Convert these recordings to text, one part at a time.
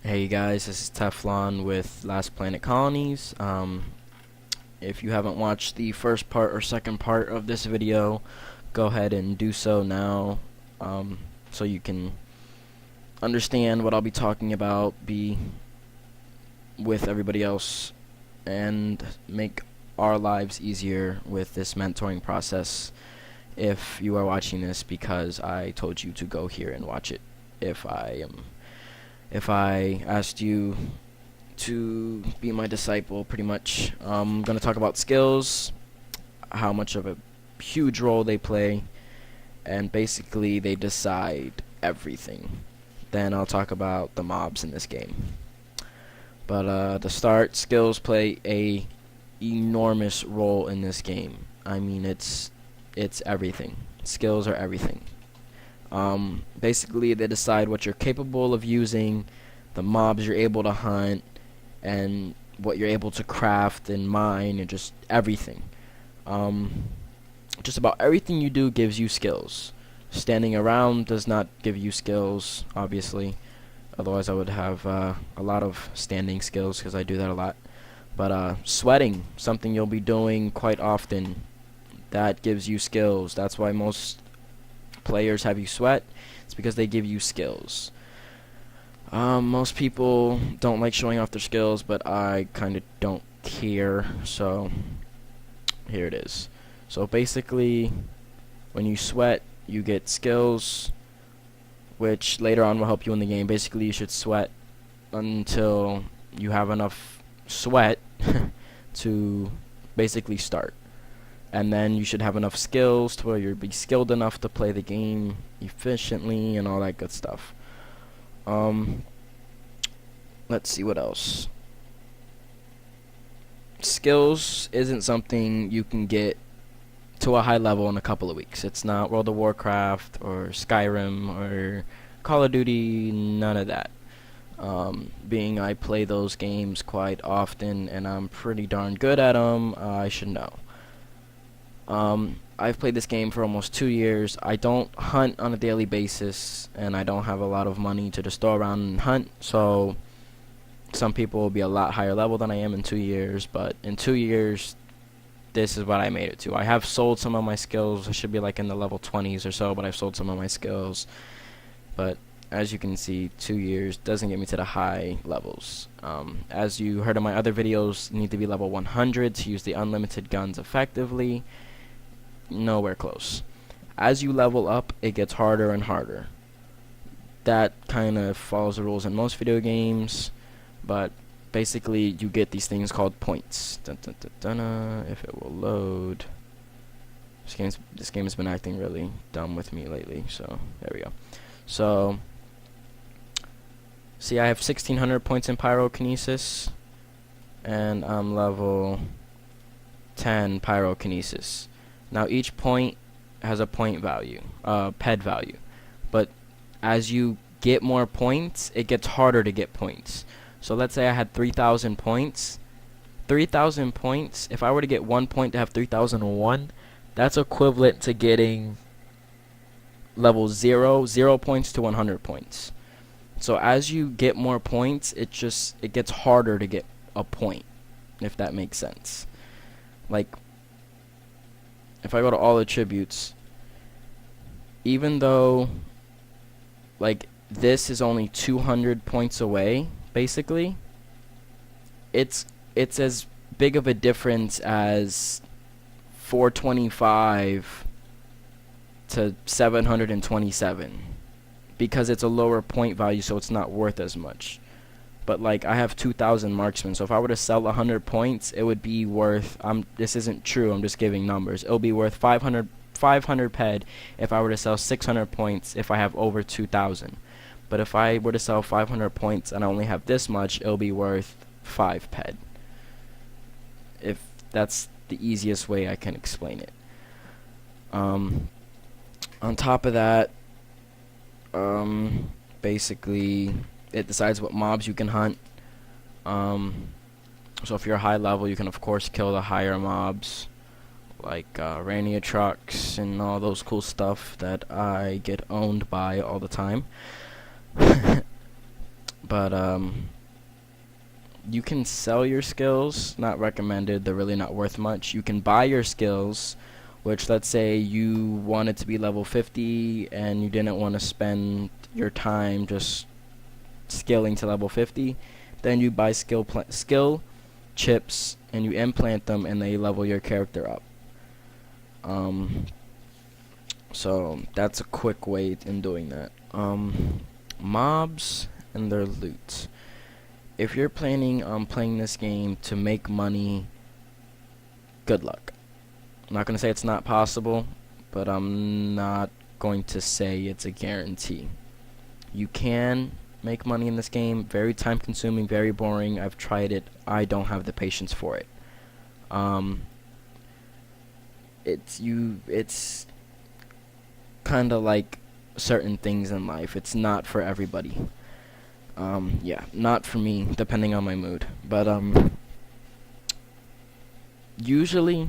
Hey guys, this is Teflon with Last Planet Colonies. If you haven't watched the first part or second part of this video, go ahead and do so now, so you can understand what I'll be talking about, be with everybody else, and make our lives easier with this mentoring process if you are watching this because I told you to go here and watch it. If I asked you to be my disciple, pretty much. I'm going to talk about skills, how much of a huge role they play, and basically they decide everything. Then I'll talk about the mobs in this game. But to start, skills play a enormous role in this game. I mean, it's everything. Skills are everything. Basically, they decide what you're capable of using, the mobs you're able to hunt, and what you're able to craft and mine, and just everything. Just about everything you do gives you skills. Standing around does not give you skills, obviously. Otherwise, I would have a lot of standing skills because I do that a lot. But sweating, something you'll be doing quite often, that gives you skills. That's why most players have you sweat. It's because they give you skills. Most people don't like showing off their skills, but I kind of don't care, so here it is. So basically, when you sweat, you get skills, which later on will help you in the game. Basically, you should sweat until you have enough sweat to basically start. And then you should have enough skills to where you'll be skilled enough to play the game efficiently and all that good stuff. Let's see what else. Skills isn't something you can get to a high level in a couple of weeks. It's not World of Warcraft or Skyrim or Call of Duty, none of that. Being I play those games quite often and I'm pretty darn good at them, I should know. I've played this game for almost 2 years. I don't hunt on a daily basis, and I don't have a lot of money to just throw around and hunt, so some people will be a lot higher level than I am in 2 years, but in 2 years, this is what I made it to. I have sold some of my skills. I should be like in the level 20s or so, but I've sold some of my skills. But as you can see, 2 years doesn't get me to the high levels. As you heard in my other videos, you need to be level 100 to use the unlimited guns effectively. Nowhere close. As you level up, it gets harder and harder. That kind of follows the rules in most video games, but basically you get these things called points. If it will load. This game has been acting really dumb with me lately, so there we go. So see, I have 1600 points in pyrokinesis, and I'm level 10 pyrokinesis. Now each point has a point value, ped value, but as you get more points, it gets harder to get points. So let's say I had 3,000 points. 3,000 points, if I were to get 1 point to have 3,001, that's equivalent to getting level 0 points to 100 points. So as you get more points, it gets harder to get a point, if that makes sense. Like, if I go to all attributes, even though like this is only 200 points away, basically, it's as big of a difference as 425 to 727 because it's a lower point value, so it's not worth as much. But like, I have 2,000 marksmen, so if I were to sell 100 points, it would be worth, this isn't true, I'm just giving numbers, it'll be worth 500 ped if I were to sell 600 points if I have over 2,000. But if I were to sell 500 points and I only have this much, it'll be worth 5 ped. If that's the easiest way I can explain it. On top of that, basically, it decides what mobs you can hunt. So if you're high level, you can of course kill the higher mobs, like Rania trucks and all those cool stuff that I get owned by all the time. but you can sell your skills, not recommended, they're really not worth much. You can buy your skills, which, let's say you wanted to be level 50 and you didn't want to spend your time just scaling to level 50, then you buy skill chips and you implant them and they level your character up. So that's a quick way in doing that. Mobs and their loot. If you're planning on playing this game to make money, good luck. I'm not going to say it's not possible, but I'm not going to say it's a guarantee. You can make money in this game. Very time consuming, very boring. I've tried it. I don't have the patience for it. It's kind of like certain things in life. It's not for everybody. Yeah, not for me, depending on my mood. But usually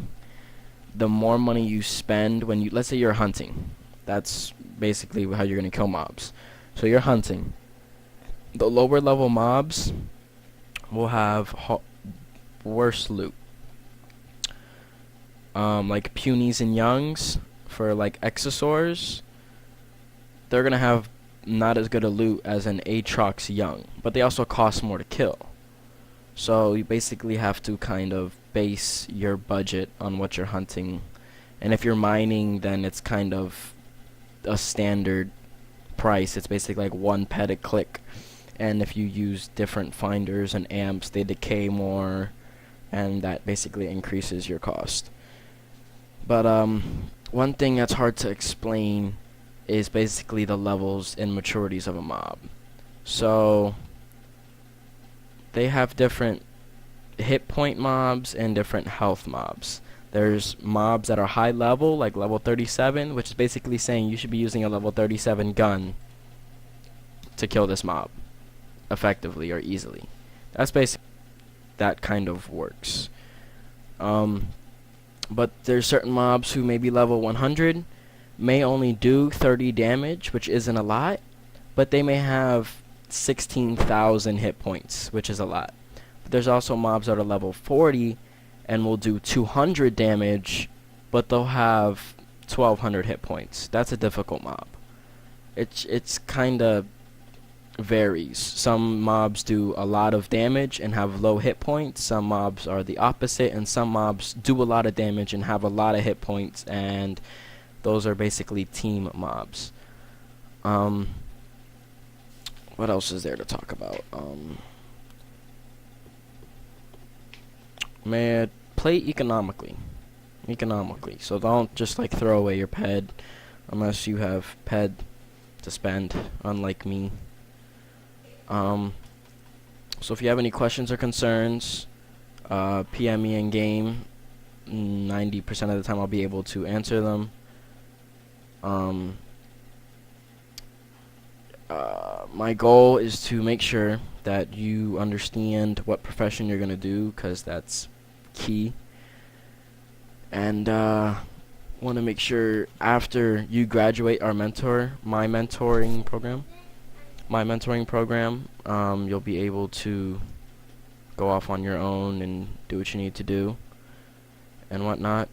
the more money you spend when let's say you're hunting. That's basically how you're going to kill mobs. So you're hunting. The lower level mobs will have worse loot. Like punies and youngs for like exosaurs, they're going to have not as good a loot as an Aatrox young, but they also cost more to kill. So you basically have to kind of base your budget on what you're hunting. And if you're mining, then it's kind of a standard price. It's basically like 1 pet a click. And if you use different finders and amps, they decay more, and that basically increases your cost. But one thing that's hard to explain is basically the levels and maturities of a mob. So they have different hit point mobs and different health mobs. There's mobs that are high level, like level 37, which is basically saying you should be using a level 37 gun to kill this mob effectively or easily. That's basically that kind of works. But there's certain mobs who may be level 100, may only do 30 damage, which isn't a lot, but they may have 16,000 hit points, which is a lot. But there's also mobs that are level 40 and will do 200 damage, but they'll have 1,200 hit points. That's a difficult mob. It's kind of varies. Some mobs do a lot of damage and have low hit points. Some mobs are the opposite, and some mobs do a lot of damage and have a lot of hit points, and those are basically team mobs. What else is there to talk about? Man, play economically. So don't just like throw away your ped unless you have ped to spend, unlike me. So if you have any questions or concerns, PM me in game. 90% of the time I'll be able to answer them. My goal is to make sure that you understand what profession you're going to do, because that's key. And want to make sure after you graduate my mentoring program, you'll be able to go off on your own and do what you need to do and whatnot.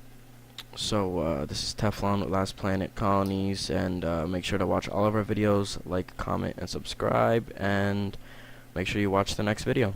So this is Teflon with Last Planet Colonies, and make sure to watch all of our videos, like, comment, and subscribe, and make sure you watch the next video.